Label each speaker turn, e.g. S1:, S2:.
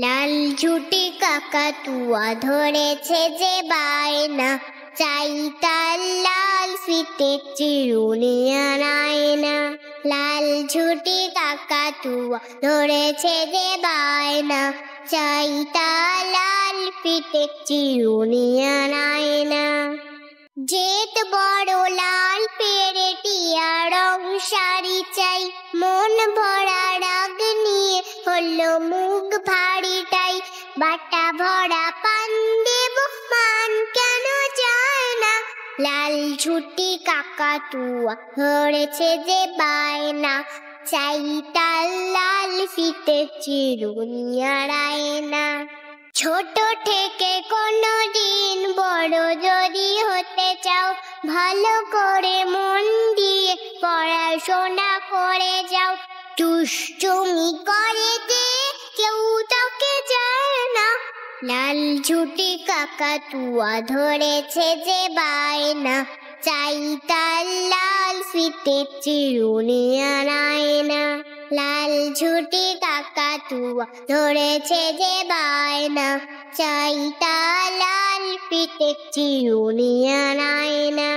S1: লাল ঝুটি কাকাতুয়া ধরেছে যে বায়না, চাই তার লাল ফিতে চিরুনি আর আয়না। লাল ঝুটি কাকাতুয়া ধরেছে যে বায়না, চাই তার লাল ফিতে চিরুনি আর আয়না। জেদ বড় লাল পেরে টিয়া রং শাড়ি চাই, মন ভরা রাগ নিয়ে হলো মুখ ভারীটাই। বাটা ভরা পান দেব মান কেন যায় না, লাল ঝুটি কাকাতুয়া ধরেছে যে বায়না, চাই তার লাল ফিতে চিরুনি আর আয়না। ছোট থেকে কোনো দিন বড় যদি হতে চাও, ভালো করে মন দিয়ে পড়াশোনা করে যাও। দুষ্টুমি করে যে কেউ তাকে যায় না, লাল ঝুটি কাকাতুয়া ধরেছে যে বায়না, চাই তার লাল ফিতে চিরুনি আর আয়না। লাল ঝুটি কাকাতুয়া ধরেছে যে বায়না, চাই তার লাল ফিতে চিরুনি আর আয়না।